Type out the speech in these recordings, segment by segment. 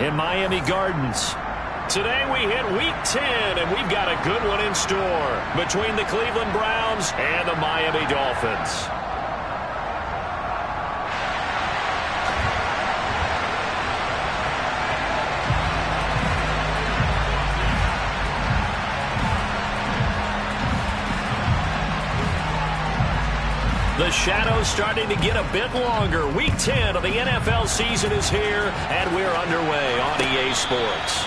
in Miami Gardens. Today we hit Week 10, and we've got a good one in store between the Cleveland Browns and the Miami Dolphins. The shadow's starting to get a bit longer. Week 10 of the NFL season is here, and we're underway on EA Sports.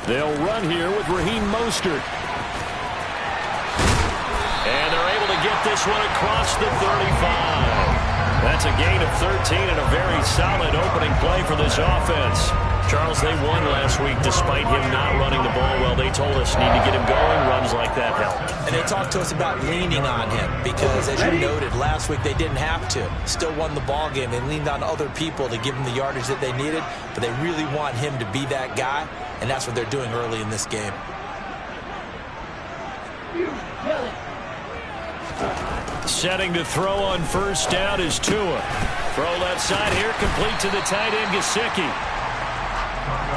They'll run here with Raheem Mostert. And they're able to get this one across the 35. That's a gain of 13 and a very solid opening play for this offense. Charles, they won last week despite him not running the ball well. They told us need to get him going. Runs like that help. And they talked to us about leaning on him because, as you noted, last week they didn't have to. Still won the ball game. They leaned on other people to give them the yardage that they needed, but they really want him to be that guy, and that's what they're doing early in this game. Setting to throw on first down is Tua. Throw left side here, complete to the tight end, Gesicki.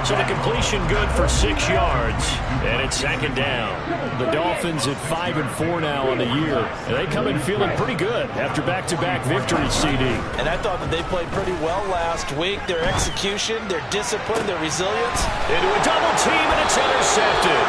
So the completion good for 6 yards, and it's second down. The Dolphins at 5-4 now on the year. And they come in feeling pretty good after back-to-back victories, CD. And I thought that they played pretty well last week. Their execution, their discipline, their resilience. Into a double team, and it's intercepted.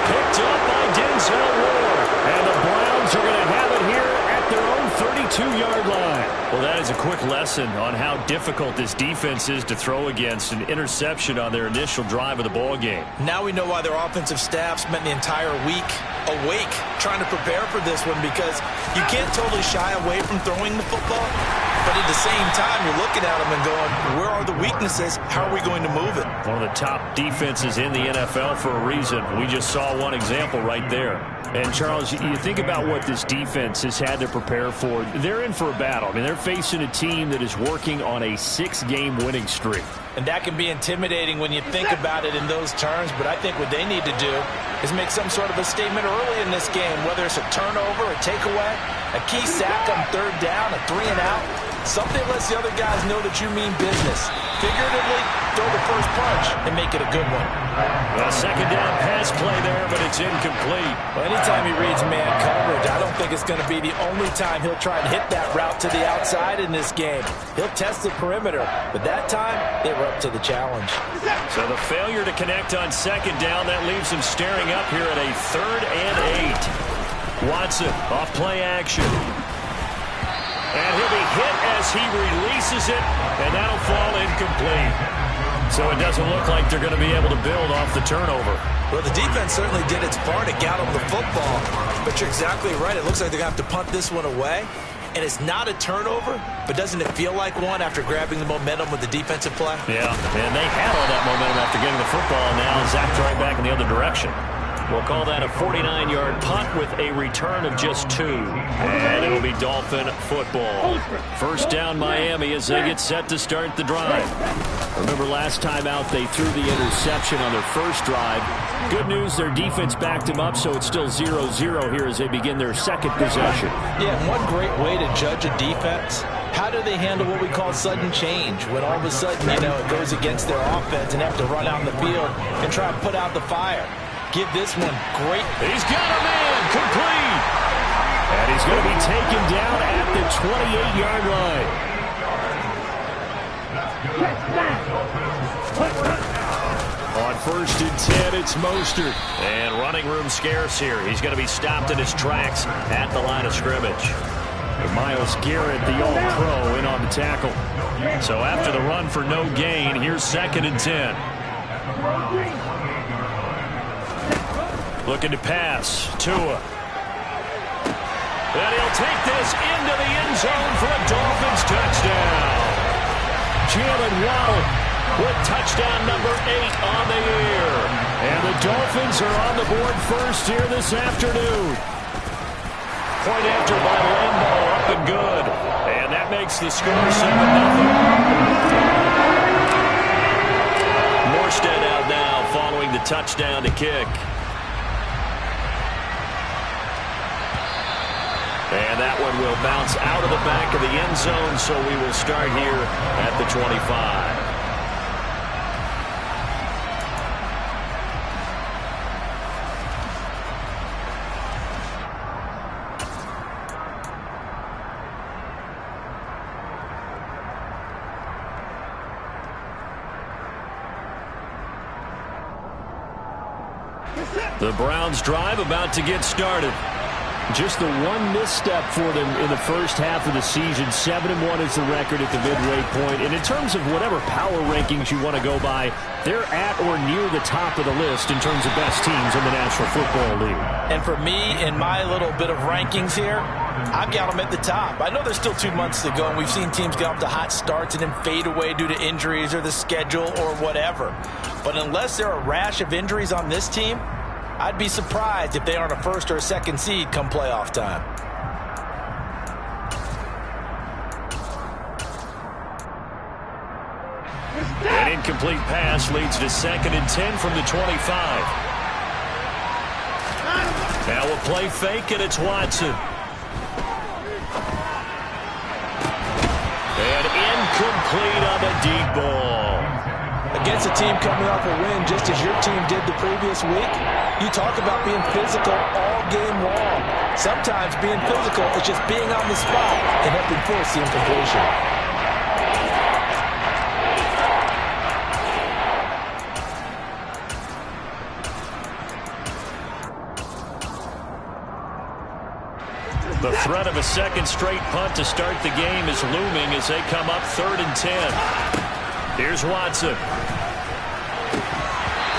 Picked up by Denzel Ward. And the Browns are going to have it here at their own 32-yard line. Well, that is a quick lesson on how difficult this defense is to throw against. An interception on their initial drive of the ball game. Now we know why their offensive staff spent the entire week awake trying to prepare for this one, because you can't totally shy away from throwing the football, but at the same time you're looking at them and going, where are the weaknesses? How are we going to move it? One of the top defenses in the NFL for a reason. We just saw one example right there. And, Charles, you think about what this defense has had to prepare for. They're in for a battle. I mean, they're facing a team that is working on a 6-game winning streak. And that can be intimidating when you think about it in those terms, but I think what they need to do is make some sort of a statement early in this game, whether it's a turnover, a takeaway, a key sack on third down, a 3-and-out. Something lets the other guys know that you mean business. Figuratively, throw the first punch and make it a good one. A second down pass play there, but it's incomplete. Well, anytime he reads man coverage, I don't think it's going to be the only time he'll try and hit that route to the outside in this game. He'll test the perimeter, but that time, they were up to the challenge. So the failure to connect on second down, that leaves him staring up here at a 3rd and 8. Watson, off play action. And he'll be hit as he releases it, and that'll fall incomplete. So it doesn't look like they're going to be able to build off the turnover. Well, the defense certainly did its part to gallop the football, but you're exactly right. It looks like they're going to have to punt this one away, and it's not a turnover, but doesn't it feel like one after grabbing the momentum with the defensive play? Yeah, and they had all that momentum after getting the football, and now zapped right back in the other direction. We'll call that a 49-yard punt with a return of just 2. And it'll be Dolphin football. First down Miami as they get set to start the drive. Remember last time out they threw the interception on their first drive. Good news, their defense backed them up, so it's still 0-0 here as they begin their second possession. Yeah, and one great way to judge a defense, how do they handle what we call sudden change? When all of a sudden, it goes against their offense and they have to run out in the field and try and put out the fire. Give this one great. He's got a man complete. And he's going to be taken down at the 28-yard line. On 1st and 10, it's Mostert. And running room scarce here. He's going to be stopped in his tracks at the line of scrimmage. Myles Garrett, the All-Pro, in on the tackle. So after the run for no gain, here's 2nd and 10. Looking to pass. Tua. And he'll take this into the end zone for a Dolphins touchdown. Jalen Waddle with touchdown number 8 on the year. And the Dolphins are on the board first here this afternoon. Point after by Lambo, up and good. And that makes the score 7-0. Morstead out now following the touchdown to kick. And that one will bounce out of the back of the end zone, so we will start here at the 25. The Browns drive about to get started. Just the one misstep for them in the first half of the season. 7-1 is the record at the midway point. And in terms of whatever power rankings you want to go by, they're at or near the top of the list in terms of best teams in the National Football League. And for me, in my little bit of rankings here, I've got them at the top. I know there's still 2 months to go, and we've seen teams get off to hot starts and then fade away due to injuries or the schedule or whatever. But unless there are a rash of injuries on this team, I'd be surprised if they aren't a 1st or a 2nd seed come playoff time. An incomplete pass leads to 2nd and 10 from the 25. Now a play fake, and it's Watson. And incomplete on the deep ball. Against a team coming off a win just as your team did the previous week, you talk about being physical all game long. Sometimes being physical is just being on the spot and helping force the incompletion. The threat of a second straight punt to start the game is looming as they come up 3rd and 10. Here's Watson.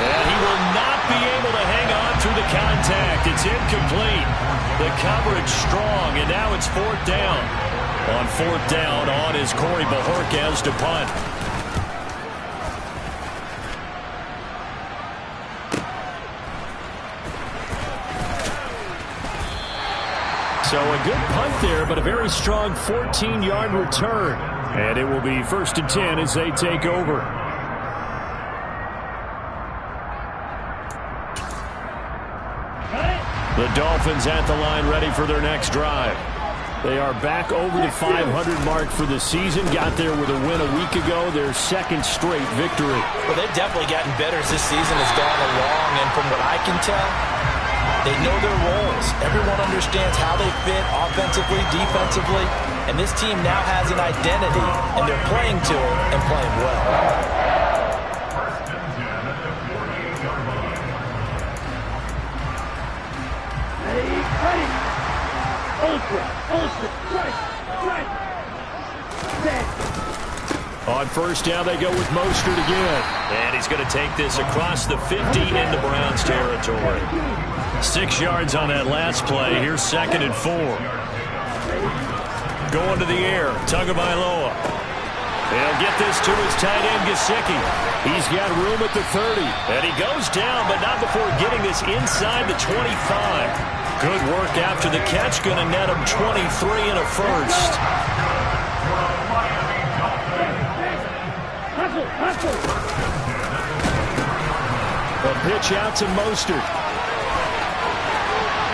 And he will not be able to hang on through the contact. It's incomplete. The coverage strong, and now it's 4th down. On 4th down, on is Corey Bajorquez to punt. So a good punt there, but a very strong 14-yard return. And it will be 1st and 10 as they take over. The Dolphins at the line ready for their next drive. They are back over the 500 mark for the season. Got there with a win a week ago, their 2nd straight victory. Well, they've definitely gotten better as this season has gone along, and from what I can tell, they know their roles. Everyone understands how they fit offensively, defensively, and this team now has an identity, and they're playing to it and playing well. On 1st down, they go with Mostert again. And he's going to take this across the 50 into Browns territory. 6 yards on that last play. Here's 2nd and 4. Going to the air. Tagovailoa. He'll get this to his tight end, Gesicki. He's got room at the 30. And he goes down, but not before getting this inside the 25. Good work after the catch. Going to net him 23 and a 1st. A pitch out to Mostert.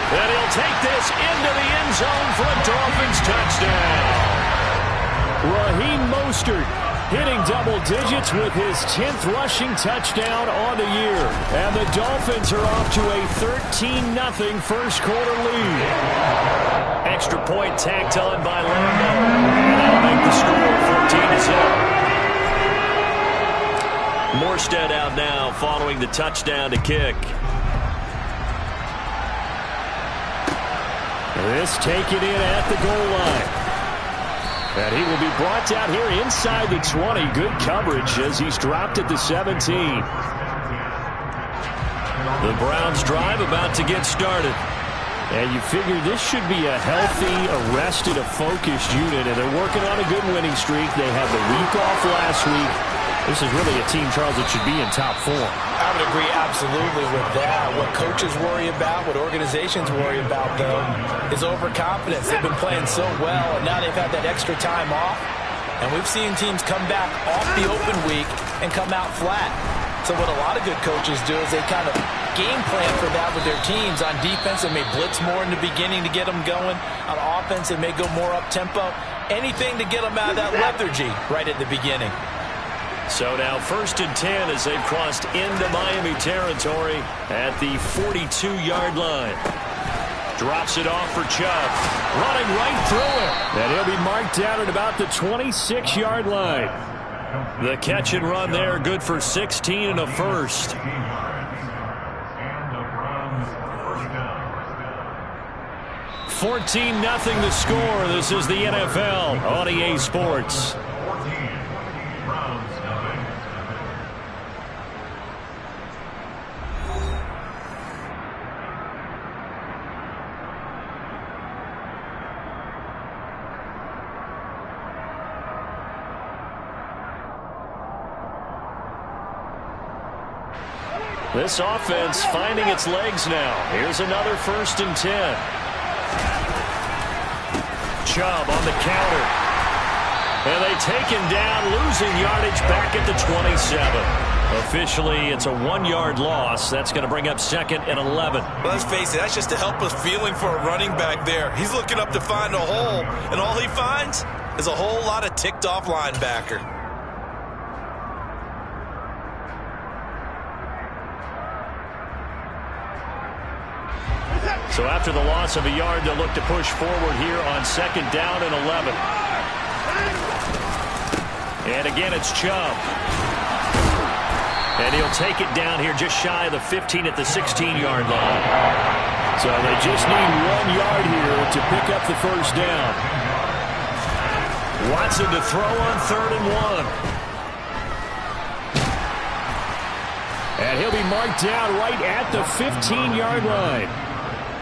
And he'll take this into the end zone for a Dolphins touchdown. Raheem Mostert hitting double digits with his 10th rushing touchdown on the year. And the Dolphins are off to a 13-0 first quarter lead. Extra point tacked on by Lambo. And that'll make the score 14-0. Morstead out now following the touchdown to kick. This taken in at the goal line. And he will be brought down here inside the 20. Good coverage as he's dropped at the 17. The Browns drive about to get started. And you figure this should be a healthy, arrested, a focused unit. And they're working on a good winning streak. They had the week off last week. This is really a team, Charles, that should be in top form. I would agree absolutely with that. What coaches worry about, what organizations worry about, though, is overconfidence. They've been playing so well, and now they've had that extra time off. And we've seen teams come back off the open week and come out flat. So what a lot of good coaches do is they kind of game plan for that with their teams. On defense, they may blitz more in the beginning to get them going. On offense, they may go more up-tempo. Anything to get them out of that lethargy right at the beginning. So now 1st and 10 as they've crossed into Miami territory at the 42-yard line. Drops it off for Chubb. Running right through it. And he'll be marked down at about the 26-yard line. The catch and run there, good for 16 and a first. 14-0 the score. This is the NFL on EA Sports. This offense finding its legs now. Here's another 1st and 10. Chubb on the counter. And they take him down, losing yardage back at the 27. Officially, it's a 1-yard loss. That's going to bring up 2nd and 11. Well, let's face it, that's just a helpless feeling for a running back there. He's looking up to find a hole, and all he finds is a whole lot of ticked-off linebacker. So after the loss of a yard, they'll look to push forward here on 2nd down and 11. And again, it's Chubb. And he'll take it down here just shy of the 15 at the 16-yard line. So they just need 1 yard here to pick up the 1st down. Watson to throw on 3rd and 1. And he'll be marked down right at the 15-yard line.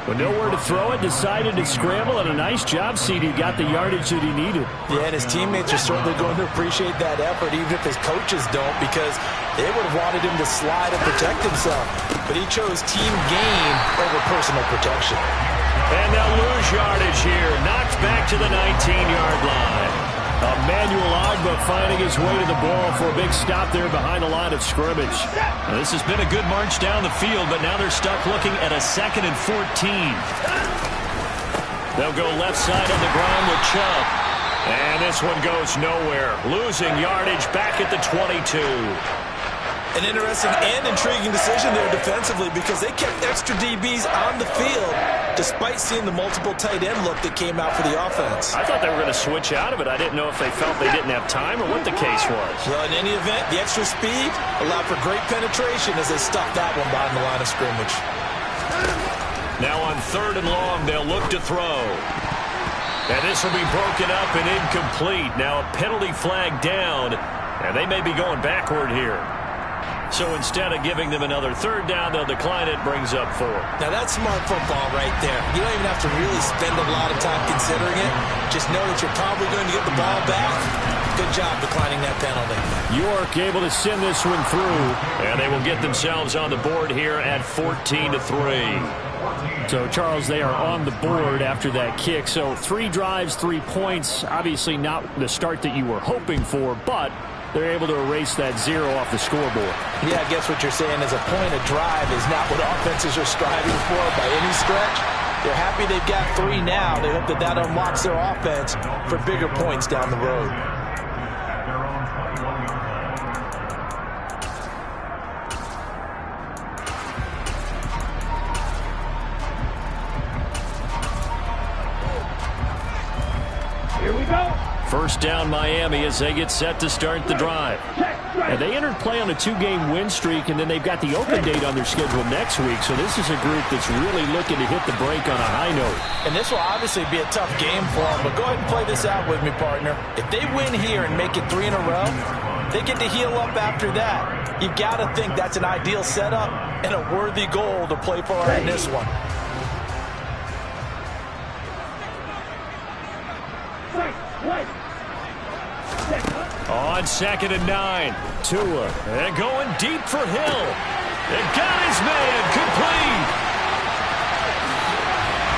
But nowhere to throw it, decided to scramble, and a nice job, CD. Got the yardage that he needed. Yeah, and his teammates are certainly going to appreciate that effort, even if his coaches don't, because they would have wanted him to slide and protect himself. But he chose team gain over personal protection. And they'll lose yardage here. Knocked back to the 19-yard line. Emmanuel Ogbah finding his way to the ball for a big stop there behind the line of scrimmage. Now, this has been a good march down the field, but now they're stuck looking at a 2nd and 14. They'll go left side on the ground with Chubb. And this one goes nowhere. Losing yardage back at the 22. An interesting and intriguing decision there defensively because they kept extra DBs on the field despite seeing the multiple tight end look that came out for the offense. I thought they were going to switch out of it. I didn't know if they felt they didn't have time or what the case was. Well, in any event, the extra speed allowed for great penetration as they stuffed that one behind the line of scrimmage. Now on 3rd and long, they'll look to throw. And this will be broken up and incomplete. Now a penalty flag down, and they may be going backward here. So instead of giving them another 3rd down, they'll decline it, brings up 4. Now that's smart football right there. You don't even have to really spend a lot of time considering it. Just know that you're probably going to get the ball back. Good job declining that penalty. York able to send this one through, and they will get themselves on the board here at 14-3. So, Charles, they are on the board after that kick. So 3 drives, 3 points. Obviously not the start that you were hoping for, but they're able to erase that 0 off the scoreboard. Yeah, I guess what you're saying is a point of drive is not what offenses are striving for by any stretch. They're happy they've got 3 now. They hope that that unlocks their offense for bigger points down the road. Here we go. 1st down Miami as they get set to start the drive. And they entered play on a 2-game win streak, and then they've got the open date on their schedule next week. So this is a group that's really looking to hit the break on a high note. And this will obviously be a tough game for them, but go ahead and play this out with me, partner. If they win here and make it 3 in a row, they get to heal up after that. You got to think that's an ideal setup and a worthy goal to play for in this one. On 2nd and 9, Tua, and going deep for Hill. And got his man complete.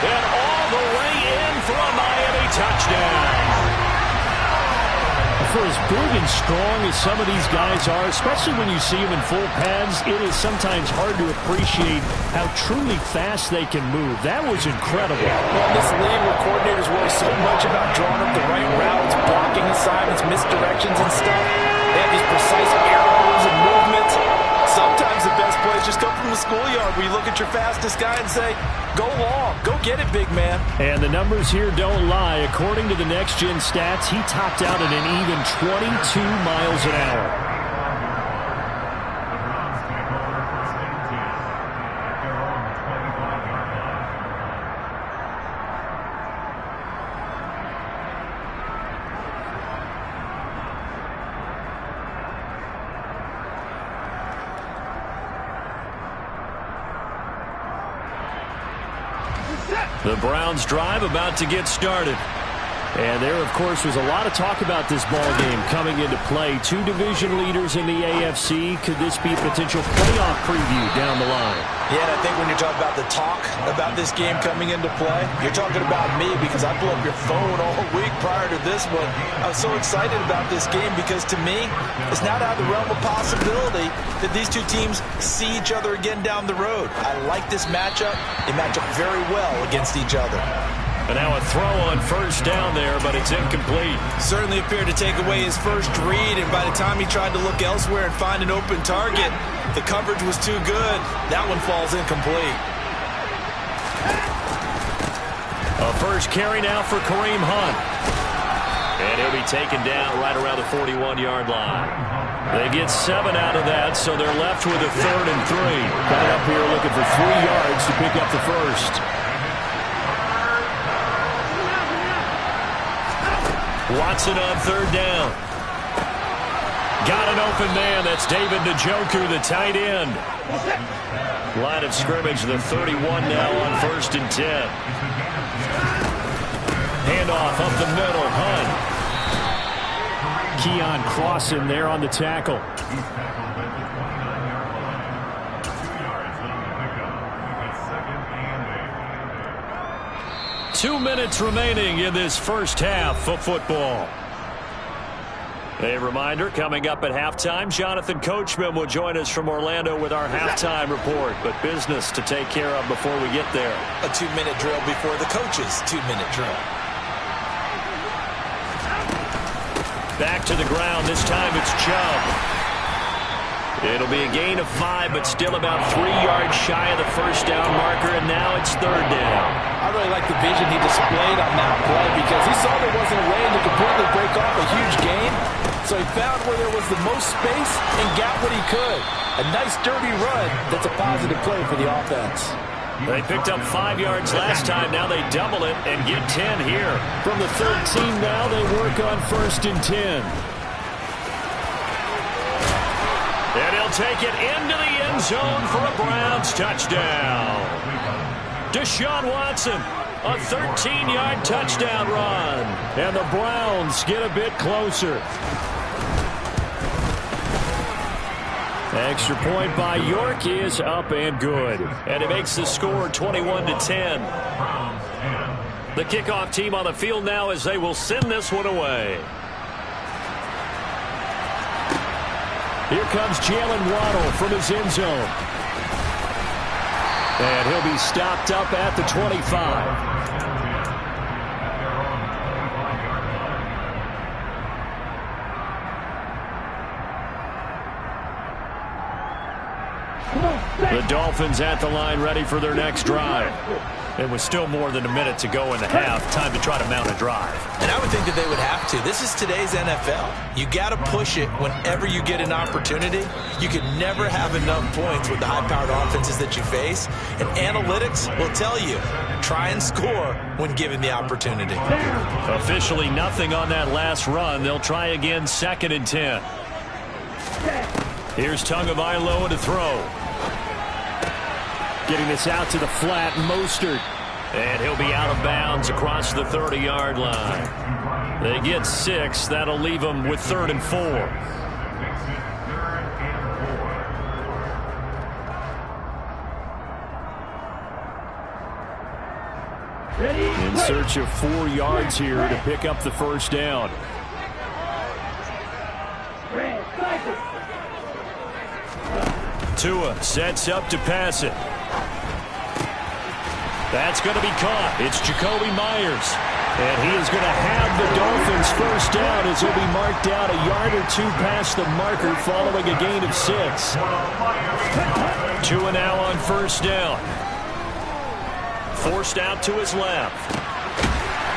And all the way in for a Miami touchdown. For as big and strong as some of these guys are, especially when you see them in full pads, it is sometimes hard to appreciate how truly fast they can move. That was incredible. Well, in this league where coordinators worry so much about drawing up the right routes, blocking assignments, misdirections and stuff, they have these precise arrows and movements. Sometimes the best plays just come from the schoolyard where you look at your fastest guy and say, go long, go get it, big man. And the numbers here don't lie. According to the Next Gen stats, he topped out at an even 22 miles an hour. The Browns drive about to get started. And there, of course, was a lot of talk about this ball game coming into play. 2 division leaders in the AFC. Could this be a potential playoff preview down the line? Yeah, and I think when you're talking about the talk about this game coming into play, you're talking about me because I blew up your phone all week prior to this one. I was so excited about this game because to me, it's not out of the realm of possibility that these two teams see each other again down the road. I like this matchup. They match up very well against each other. And now a throw on first down there, but it's incomplete. Certainly appeared to take away his first read, and by the time he tried to look elsewhere and find an open target, the coverage was too good. That one falls incomplete. A first carry now for Kareem Hunt. And he'll be taken down right around the 41-yard line. They get 7 out of that, so they're left with a 3rd and 3. Coming up here looking for 3 yards to pick up the first. Watson on 3rd down. Got an open man. That's David Njoku, the tight end. Line of scrimmage, the 31 now on 1st and 10. Handoff up the middle. Hunt. Keon Crossan there on the tackle. Two minutes remaining in this first half of football. A reminder, coming up at halftime, Jonathan Coachman will join us from Orlando with our halftime report. But business to take care of before we get there. A 2-minute drill before the coach's 2-minute drill. Back to the ground. This time it's Chubb. It'll be a gain of 5, but still about 3 yards shy of the first down marker, and now it's 3rd down. I really like the vision he displayed on that play because he saw there wasn't a way to completely break off a huge gain, so he found where there was the most space and got what he could. A nice, dirty run that's a positive play for the offense. They picked up 5 yards last time. Now they double it and get 10 here. From the 13 now, they work on 1st and 10. And he'll take it into the end zone for a Browns touchdown. Deshaun Watson, a 13-yard touchdown run. And the Browns get a bit closer. Extra point by York is up and good. And it makes the score 21-10. The kickoff team on the field now as they will send this one away. Here comes Jalen Waddle from his end zone. And he'll be stopped up at the 25. The Dolphins at the line ready for their next drive. And with still more than a minute to go in the half, time to try to mount a drive. And I would think that they would have to. This is today's NFL. You got to push it whenever you get an opportunity. You can never have enough points with the high-powered offenses that you face. And analytics will tell you, try and score when given the opportunity. Officially nothing on that last run. They'll try again, 2nd and 10. Here's Tagovailoa to throw. Getting this out to the flat, Mostert. And he'll be out of bounds across the 30-yard line. They get 6. That'll leave them with 3rd and 4. In search of 4 yards here to pick up the first down. Tua sets up to pass it. That's going to be caught. It's Jacoby Myers. And he is going to have the Dolphins first down as he'll be marked out a yard or 2 past the marker following a gain of 6. Tua now on first down. Forced out to his left.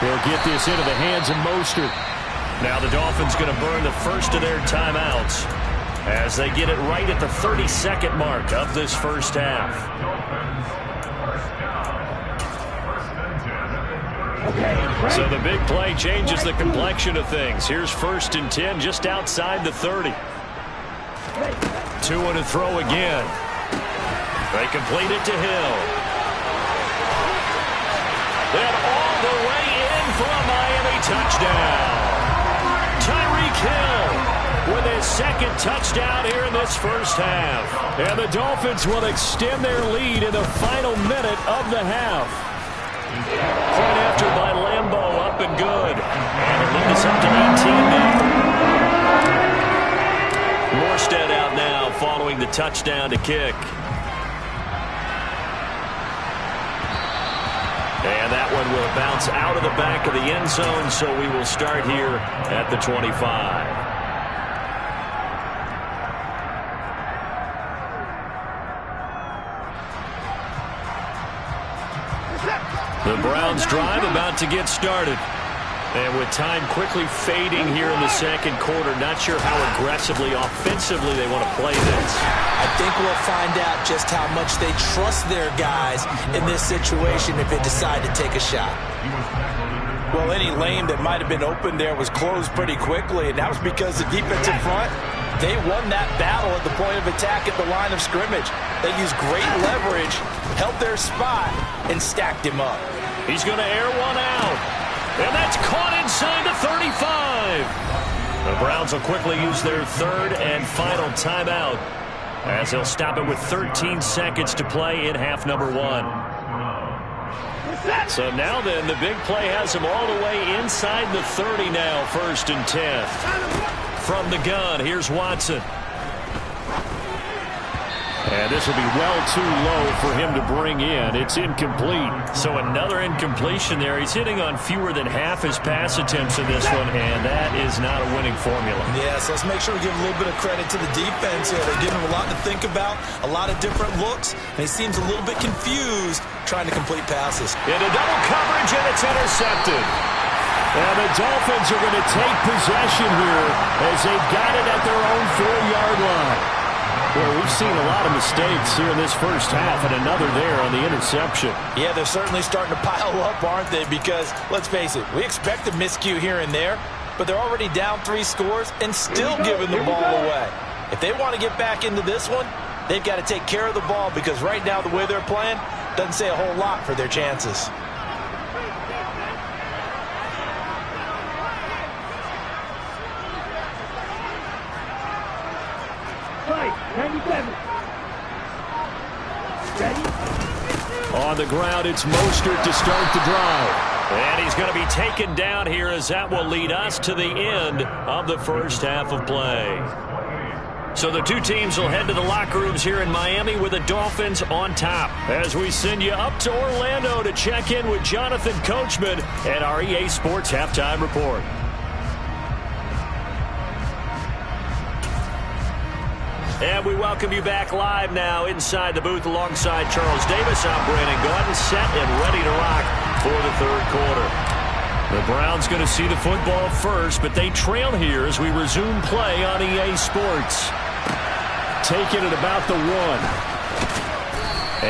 He'll get this into the hands of Mostert. Now the Dolphins going to burn the first of their timeouts as they get it right at the 32nd mark of this first half. So the big play changes the complexion of things. Here's 1st and 10 just outside the 30. Tua to throw again. They complete it to Hill. And all the way in for a Miami touchdown. Tyreek Hill with his 2nd touchdown here in this first half. And the Dolphins will extend their lead in the final minute of the half. Point after by Lambeau, up and good. And it leads us up to 18 now. Morstead out now following the touchdown to kick. And that one will bounce out of the back of the end zone, so we will start here at the 25. The Browns drive about to get started. And with time quickly fading here in the second quarter, not sure how aggressively, offensively they want to play this. I think we'll find out just how much they trust their guys in this situation if they decide to take a shot. Well, any lane that might have been open there was closed pretty quickly, and that was because the defensive front, they won that battle at the point of attack at the line of scrimmage. They used great leverage, held their spot, and stacked him up. He's going to air one out. And that's caught inside the 35. The Browns will quickly use their 3rd and final timeout as they'll stop it with 13 seconds to play in half number 1. So now then, the big play has them all the way inside the 30 now, 1st and 10. From the gun, here's Watson. And this will be well too low for him to bring in. It's incomplete. So another incompletion there. He's hitting on fewer than half his pass attempts in this one, and that is not a winning formula. Yeah, so let's make sure we give a little bit of credit to the defense here. They're giving him a lot to think about, a lot of different looks, and he seems a little bit confused trying to complete passes. Into double coverage, and it's intercepted. And the Dolphins are going to take possession here as they've got it at their own 4-yard line. Well, we've seen a lot of mistakes here in this first half, and another there on the interception. Yeah, they're certainly starting to pile up, aren't they? Because, let's face it, we expect a miscue here and there, but they're already down 3 scores and still giving the ball away. If they want to get back into this one, they've got to take care of the ball, because right now the way they're playing doesn't say a whole lot for their chances. On the ground, it's Mostert to start the drive. And he's going to be taken down here as that will lead us to the end of the first half of play. So the two teams will head to the locker rooms here in Miami with the Dolphins on top. As we send you up to Orlando to check in with Jonathan Coachman at our EA Sports Halftime Report. And we welcome you back live now inside the booth alongside Charles Davis. I'm Brandon Gordon, set and ready to rock for the third quarter. The Browns going to see the football first, but they trail here as we resume play on EA Sports. Taking it about the 1.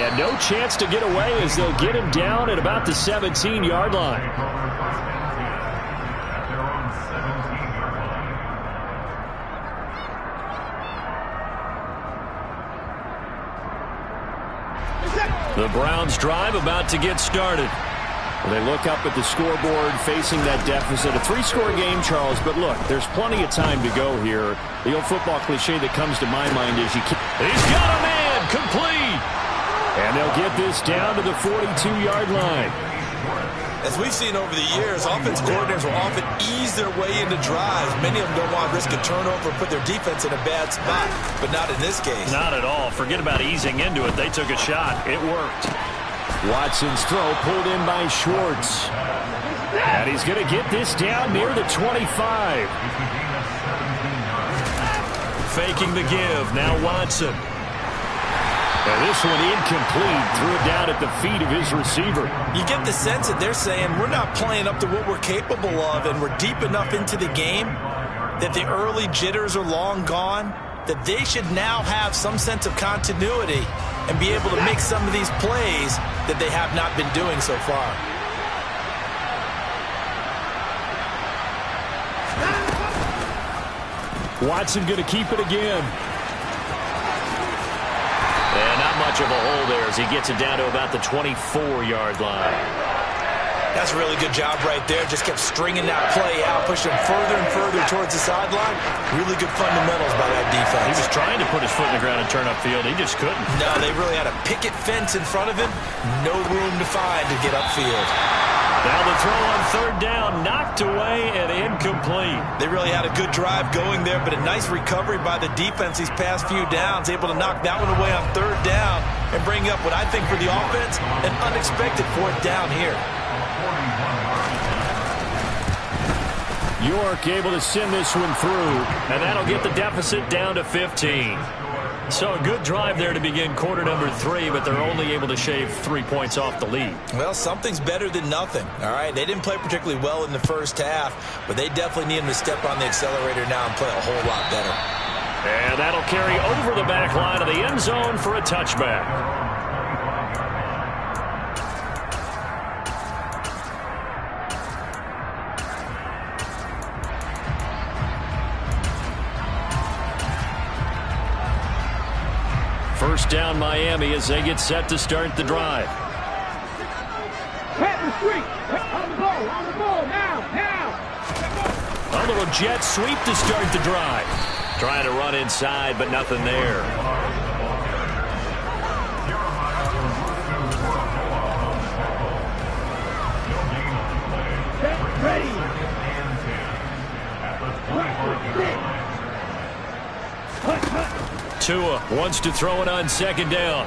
And no chance to get away as they'll get him down at about the 17-yard line. The Browns drive about to get started. They look up at the scoreboard facing that deficit. A 3-score game, Charles, but look, there's plenty of time to go here. The old football cliche that comes to my mind is you can't... He's got a man, complete! And they'll get this down to the 42-yard line. As we've seen over the years, offense coordinators will often ease their way into drives. Many of them don't want to risk a turnover and put their defense in a bad spot, but not in this case. Not at all. Forget about easing into it. They took a shot. It worked. Watson's throw pulled in by Schwartz. And he's going to get this down near the 25. Faking the give. Now Watson. And this one incomplete. Threw it down at the feet of his receiver. You get the sense that they're saying we're not playing up to what we're capable of, and we're deep enough into the game that the early jitters are long gone, that they should now have some sense of continuity and be able to make some of these plays that they have not been doing so far. Watson going to keep it again. And not much of a hole there as he gets it down to about the 24-yard line. That's a really good job right there. Just kept stringing that play out, pushing him further and further towards the sideline. Really good fundamentals by that defense. He was trying to put his foot in the ground and turn upfield. He just couldn't. No, they really had a picket fence in front of him. No room to find to get upfield. Now the throw on third down, knocked away and incomplete. They really had a good drive going there, but a nice recovery by the defense these past few downs, able to knock that one away on third down and bring up what I think for the offense, an unexpected fourth down here. York able to send this one through, and that'll get the deficit down to 15. So a good drive there to begin quarter number 3, but they're only able to shave 3 points off the lead. Well, something's better than nothing, all right? They didn't play particularly well in the first half, but they definitely need them to step on the accelerator now and play a whole lot better. And that'll carry over the back line of the end zone for a touchback. First down Miami as they get set to start the drive. On the ball, now. A little jet sweep to start the drive. Trying to run inside, but nothing there. Ready. Tua wants to throw it on second down.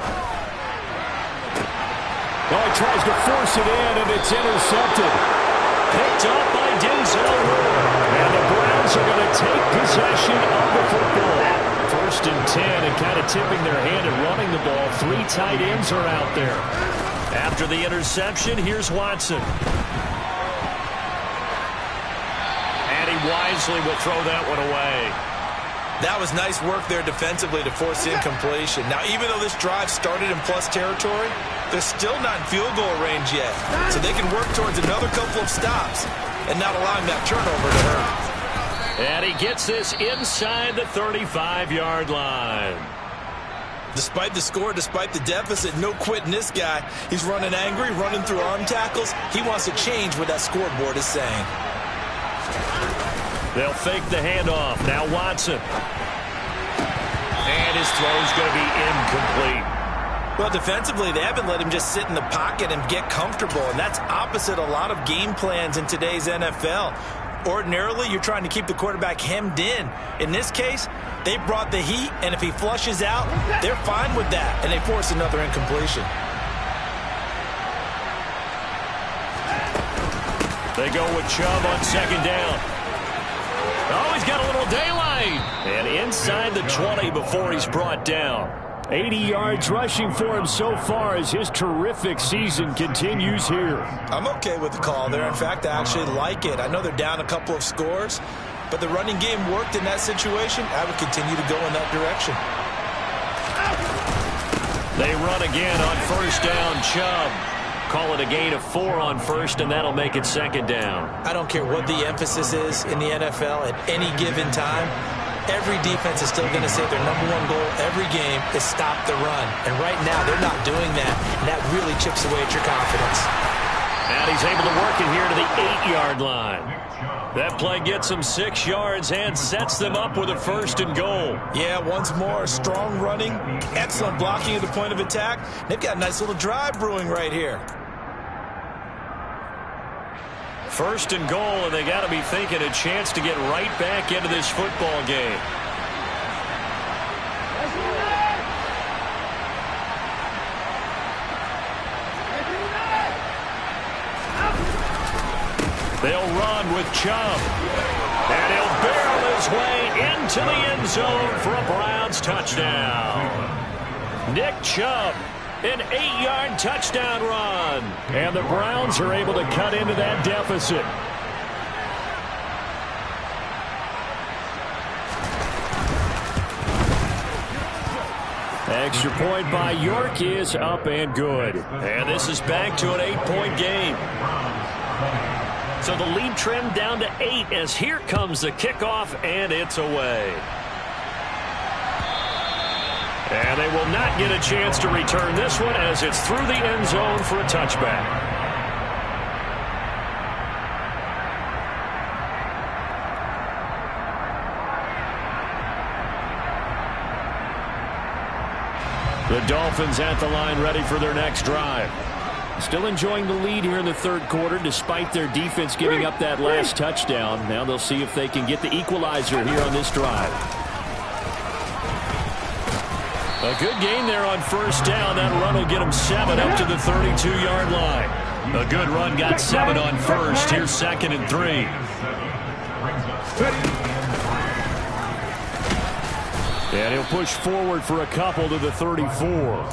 Oh, he tries to force it in, and it's intercepted. Picked up by Denzel Ward. And the Browns are going to take possession of the football. First and 10, and kind of tipping their hand at running the ball. 3 tight ends are out there. After the interception, here's Watson. And he wisely will throw that one away. That was nice work there defensively to force incompletion. Now, even though this drive started in plus territory, they're still not in field goal range yet. So they can work towards another couple of stops and not allowing that turnover to hurt. And he gets this inside the 35-yard line. Despite the score, despite the deficit, no quitting this guy. He's running angry, running through arm tackles. He wants to change what that scoreboard is saying. They'll fake the handoff. Now Watson. And his throw's going to be incomplete. Well, defensively, they haven't let him just sit in the pocket and get comfortable, and that's opposite a lot of game plans in today's NFL. Ordinarily, you're trying to keep the quarterback hemmed in. In this case, they brought the heat, and if he flushes out, they're fine with that, and they force another incompletion. They go with Chubb on second down. Oh, he's got a little daylight. And inside the 20 before he's brought down. 80 yards rushing for him so far as his terrific season continues here. I'm okay with the call there. In fact, I actually like it. I know they're down a couple of scores, but the running game worked in that situation. I would continue to go in that direction. They run again on first down. Chubb. Call it a gain of 4 on first, and that'll make it second down. I don't care what the emphasis is in the NFL at any given time. Every defense is still going to say their #1 goal every game is stop the run. And right now, they're not doing that, and that really chips away at your confidence. And he's able to work it here to the 8-yard line. That play gets them 6 yards and sets them up with a first and goal. Yeah, once more, strong running, excellent blocking at the point of attack. They've got a nice little drive brewing right here. First and goal, and they got to be thinking a chance to get right back into this football game. They'll run with Chubb. And he'll barrel his way into the end zone for a Browns touchdown. Nick Chubb. An 8-yard touchdown run. And the Browns are able to cut into that deficit. Extra point by York is up and good. And this is back to an 8-point game. So the lead trimmed down to 8 as here comes the kickoff, and it's away. And they will not get a chance to return this one as it's through the end zone for a touchback. The Dolphins at the line ready for their next drive. Still enjoying the lead here in the third quarter despite their defense giving up that last touchdown. Now they'll see if they can get the equalizer here on this drive. A good gain there on first down. That run will get them 7 up to the 32-yard line. A good run got 7 on first. Here's 2nd and 3. And he'll push forward for a couple to the 34.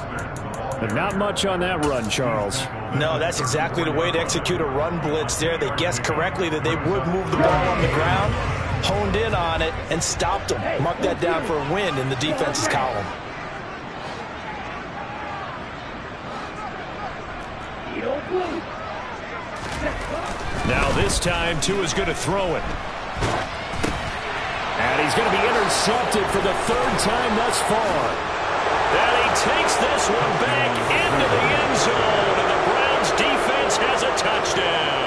But not much on that run, Charles. No, that's exactly the way to execute a run blitz there. They guessed correctly that they would move the ball on the ground, honed in on it, and stopped them. Mark that down for a win in the defense's column. Now this time, Tua's going to throw it. And he's going to be intercepted for the 3rd time thus far. And he takes this one back into the end zone, and the Browns defense has a touchdown.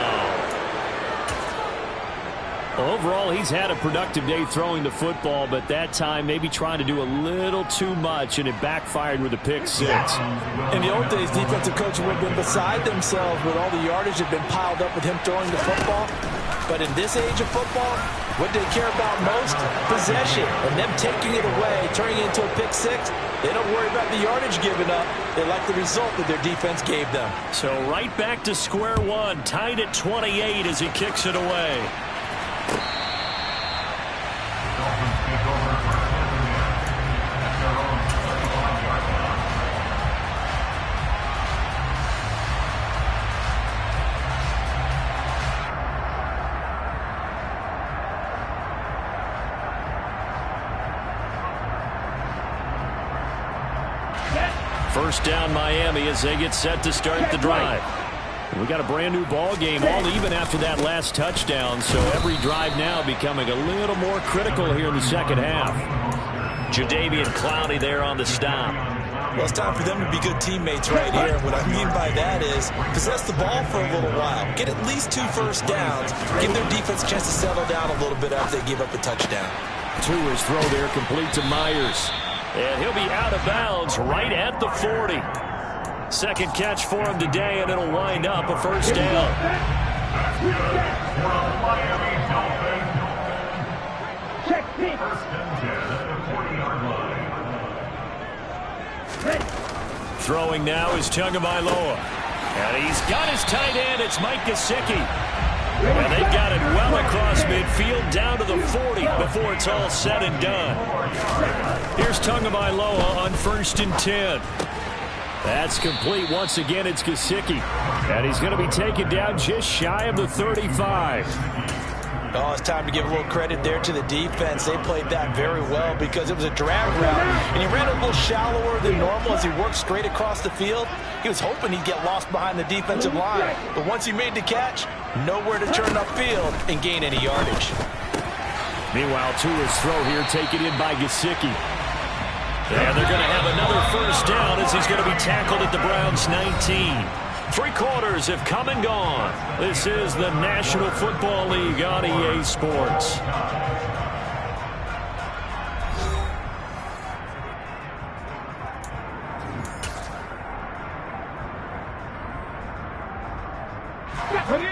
Overall, he's had a productive day throwing the football, but that time maybe trying to do a little too much, and it backfired with a pick 6. In the old days, defensive coaches would have been beside themselves with all the yardage that had been piled up with him throwing the football. But in this age of football, what they care about most? Possession. And them taking it away, turning it into a pick 6, they don't worry about the yardage given up. They like the result that their defense gave them. So right back to square one, tied at 28 as he kicks it away. First down Miami as they get set to start the drive. We got a brand new ball game, all even after that last touchdown, so every drive now becoming a little more critical here in the second half. Jadeveon Clowney there on the stop. Well, it's time for them to be good teammates right here. What I mean by that is possess the ball for a little while. Get at least 2 first downs. Give their defense a chance to settle down a little bit after they give up the touchdown. Tua's throw there complete to Myers. And he'll be out of bounds right at the 40. Second catch for him today, and it'll wind up a first down. Throwing now is Tagovailoa. And he's got his tight end. It's Mike Gesicki. And they've got it well across midfield, down to the 40 before it's all said and done. Here's Tagovailoa on 1st and 10. That's complete. Once again, it's Gesicki. And he's going to be taken down just shy of the 35. Oh, it's time to give a little credit there to the defense. They played that very well because it was a drag route, and he ran a little shallower than normal as he worked straight across the field. He was hoping he'd get lost behind the defensive line, but once he made the catch, nowhere to turn upfield and gain any yardage. Meanwhile, Tua's throw here taken in by Gesicki. And they're going to have another first down as he's going to be tackled at the Browns' 19. 3 quarters have come and gone. This is the National Football League on EA Sports.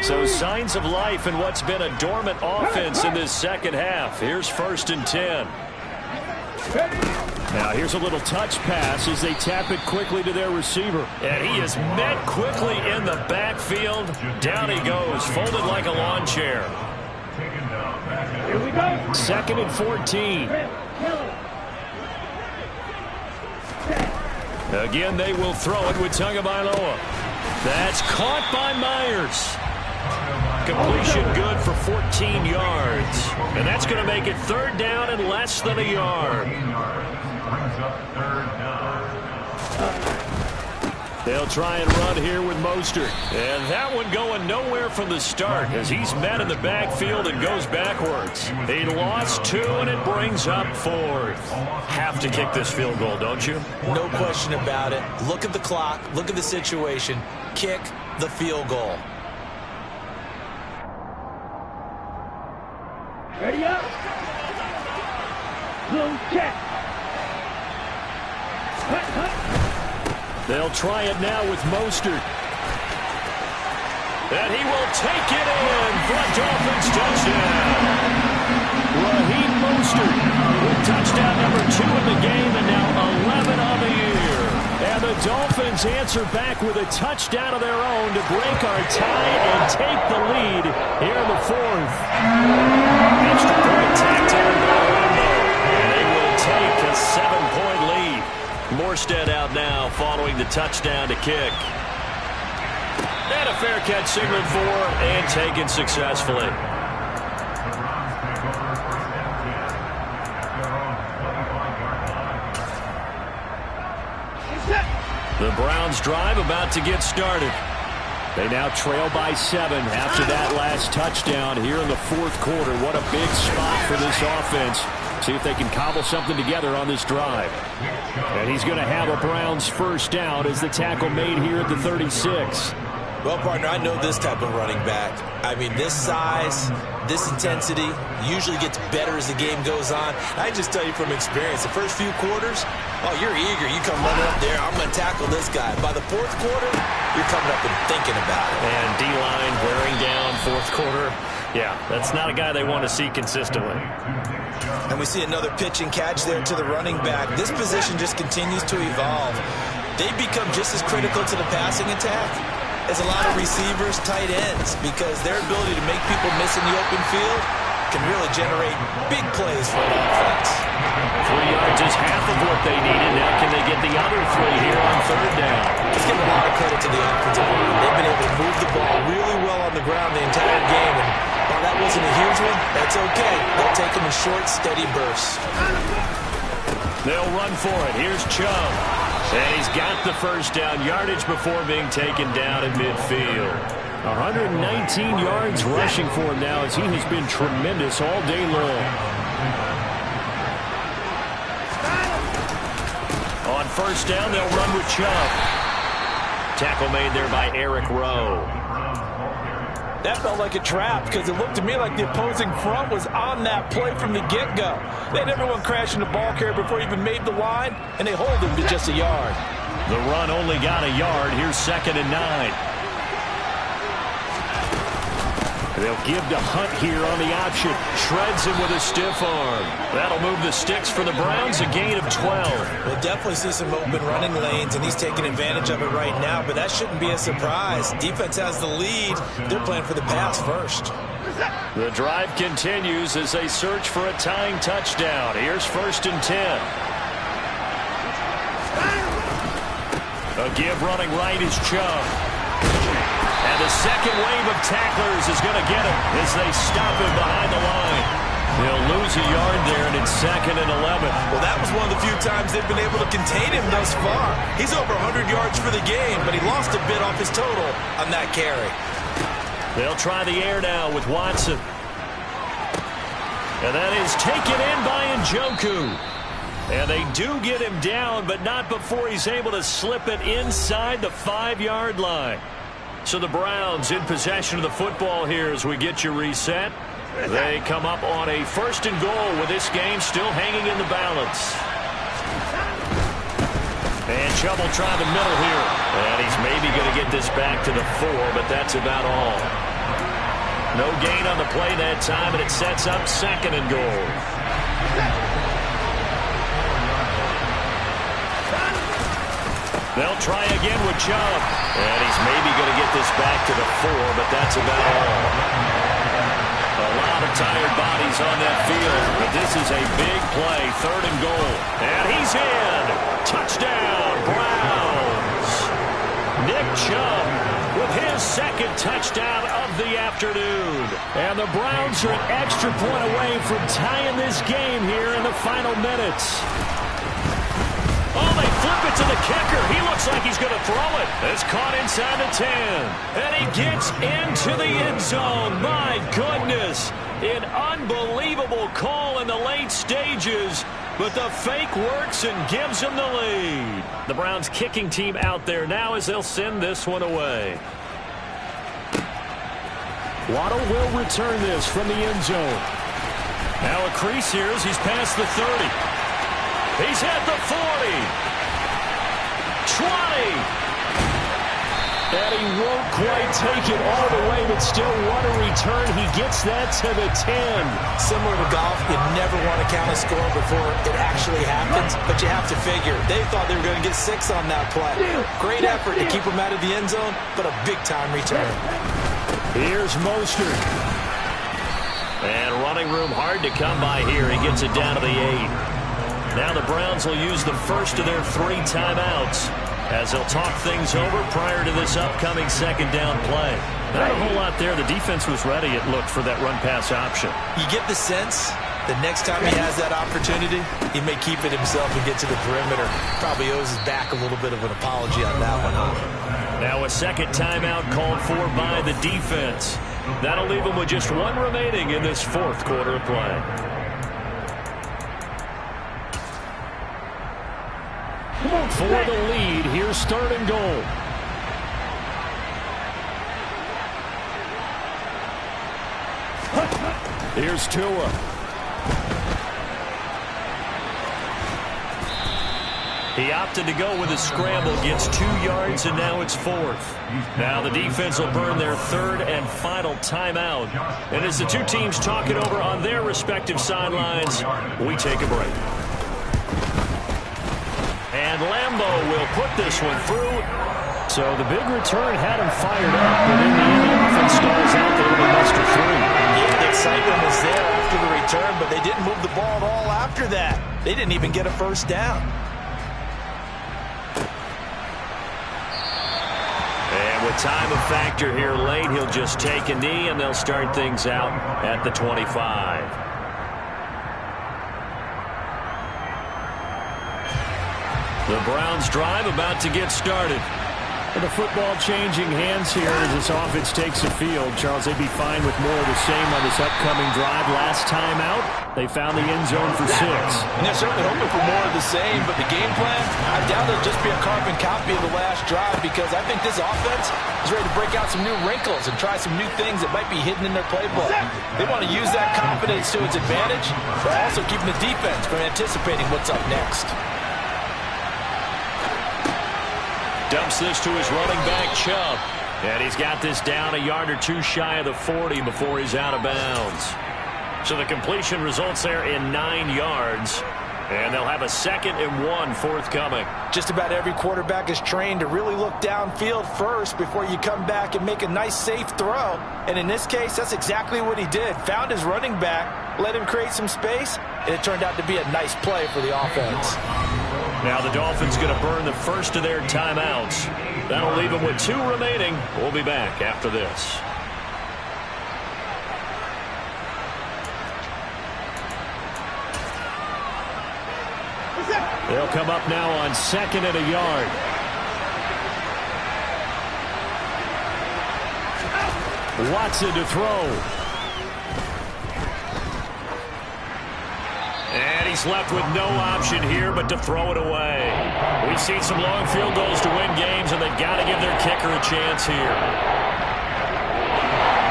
So signs of life in what's been a dormant offense in this second half. Here's 1st and 10. Now here's a little touch pass as they tap it quickly to their receiver. And he is met quickly in the backfield. Down he goes, folded like a lawn chair. Here we go. 2nd and 14. Again, they will throw it with Tagovailoa. That's caught by Myers. Completion good for 14 yards. And that's going to make it 3rd down and less than a yard. They'll try and run here with Mostert. And that one going nowhere from the start as he's met in the backfield and goes backwards. He lost 2 and it brings up 4th. Have to kick this field goal, don't you? No question about it. Look at the clock. Look at the situation. Kick the field goal. Ready up. Blue check. Hut, hut. They'll try it now with Mostert. And he will take it in for a Dolphins touchdown. Raheem Mostert with touchdown number 2 in the game and now 11 on the year. And the Dolphins answer back with a touchdown of their own to break our tie and take the lead here in the 4th. Extra point tacked in by Rambo. And they will take a 7-point lead. Morstead out now following the touchdown to kick. And a fair catch signaled for and taken successfully. The Browns drive about to get started. They now trail by 7 after that last touchdown here in the 4th quarter. What a big spot for this offense. See if they can cobble something together on this drive. And he's going to have a Browns first down as the tackle made here at the 36. Well, partner, I know this type of running back. I mean, this size, this intensity usually gets better as the game goes on. I just tell you from experience, the first few quarters, oh, you're eager. You come running up there, I'm going to tackle this guy. By the 4th quarter, you're coming up and thinking about it. And D-line wearing down 4th quarter. Yeah, that's not a guy they want to see consistently. And we see another pitch and catch there to the running back. This position just continues to evolve. They become just as critical to the passing attack as a lot of receivers, tight ends, because their ability to make people miss in the open field can really generate big plays for an offense. 3 yards is half of what they needed. Now can they get the other 3 here on 3rd down? Let's give a lot of credit to the offensive line. They've been able to move the ball really well on the ground the entire game. And while that wasn't a huge one, that's okay. They'll take them in short, steady bursts. They'll run for it. Here's Chubb. And he's got the first down yardage before being taken down in midfield. 119 yards rushing for him now as he has been tremendous all day long. On first down, they'll run with Chubb. Tackle made there by Eric Rowe. That felt like a trap because it looked to me like the opposing front was on that play from the get-go. They had everyone crashing the ball carrier before he even made the line, and they hold him to just a yard. The run only got a yard. Here's 2nd and 9. They'll give to Hunt here on the option. Shreds him with a stiff arm. That'll move the sticks for the Browns, a gain of 12. We'll definitely see some open running lanes, and he's taking advantage of it right now, but that shouldn't be a surprise. Defense has the lead. They're playing for the pass first. The drive continues as they search for a tying touchdown. Here's 1st and 10. A give running right is Chubb. And the second wave of tacklers is going to get him as they stop him behind the line. They'll lose a yard there, and it's 2nd and 11. Well, that was one of the few times they've been able to contain him thus far. He's over 100 yards for the game, but he lost a bit off his total on that carry. They'll try the air now with Watson. And that is taken in by Njoku. And they do get him down, but not before he's able to slip it inside the 5-yard line. So the Browns in possession of the football here as we get you reset. They come up on a 1st and goal with this game still hanging in the balance. And Chubb will try the middle here. And he's maybe going to get this back to the 4, but that's about all. No gain on the play that time, and it sets up 2nd and goal. They'll try again with Chubb. And he's maybe going to get this back to the 4, but that's about all. A lot of tired bodies on that field, but this is a big play, 3rd and goal. And he's in. Touchdown, Browns. Nick Chubb with his 2nd touchdown of the afternoon. And the Browns are an extra point away from tying this game here in the final minutes. Oh, they flip it to the kicker. He looks like he's going to throw it. It's caught inside the 10. And he gets into the end zone. My goodness. An unbelievable call in the late stages. But the fake works and gives him the lead. The Browns kicking team out there now as they'll send this one away. Waddle will return this from the end zone. Now a crease here as he's past the 30. He's at the 40. 20. And he won't quite take it all the way, but still what a return. He gets that to the 10. Similar to golf, you never want to count a score before it actually happens, but you have to figure they thought they were going to get 6 on that play. Great effort to keep them out of the end zone, but a big-time return. Here's Mostert. And running room hard to come by here. He gets it down to the 8. Now the Browns will use the first of their 3 timeouts as they'll talk things over prior to this upcoming 2nd down play. Not a whole lot there. The defense was ready, it looked, for that run-pass option. You get the sense the next time he has that opportunity, he may keep it himself and get to the perimeter. Probably owes his back a little bit of an apology on that one. Now a 2nd timeout called for by the defense. That'll leave him with just 1 remaining in this 4th quarter of play. For the lead, here's 3rd and goal. Here's Tua. He opted to go with a scramble, gets 2 yards, and now it's 4th. Now the defense will burn their 3rd and final timeout. And as the two teams talk it over on their respective sidelines, we take a break. And Lambeau will put this one through. So the big return had him fired up, but in the end, the offense stalls out there with a muster 3. Yeah, the excitement was there after the return, but they didn't move the ball at all after that. They didn't even get a 1st down. And with time a factor here late, he'll just take a knee, and they'll start things out at the 25. The Browns drive about to get started. And the football changing hands here as this offense takes the field. Charles, they'd be fine with more of the same on this upcoming drive. Last time out, they found the end zone for 6. And they're certainly hoping for more of the same, but the game plan, I doubt it'll just be a carbon copy of the last drive, because I think this offense is ready to break out some new wrinkles and try some new things that might be hidden in their playbook. They want to use that confidence to its advantage, but also keeping the defense from anticipating what's up next. Dumps this to his running back, Chubb. And he's got this down a yard or two shy of the 40 before he's out of bounds. So the completion results there in 9 yards. And they'll have a 2nd and 1 forthcoming. Just about every quarterback is trained to really look downfield first before you come back and make a nice, safe throw. And in this case, that's exactly what he did. Found his running back, let him create some space, and it turned out to be a nice play for the offense. Now the Dolphins going to burn the first of their timeouts. That'll leave them with 2 remaining. We'll be back after this. They'll come up now on 2nd and a yard. Watson to throw. And he's left with no option here but to throw it away. We've seen some long field goals to win games, and they've got to give their kicker a chance here.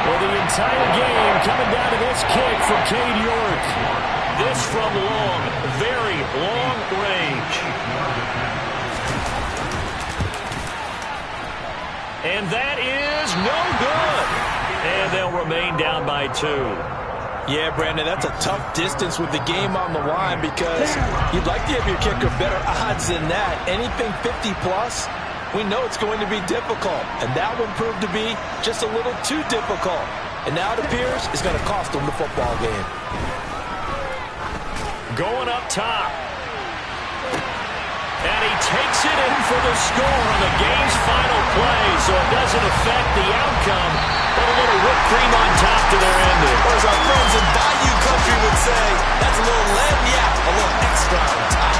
Well, the entire game coming down to this kick from Cade York. This from long, very long range. And that is no good. And they'll remain down by 2. Yeah, Brandon, that's a tough distance with the game on the line because you'd like to give your kicker better odds than that. Anything 50-plus, we know it's going to be difficult. And that one proved to be just a little too difficult. And now it appears it's going to cost them the football game. Going up top. And he takes it in for the score on the game's final play, so it doesn't affect the outcome, but a little whipped cream on top to their ending. Or as our friends in Bayou Country would say, that's a little lagniappe, a little extra on top.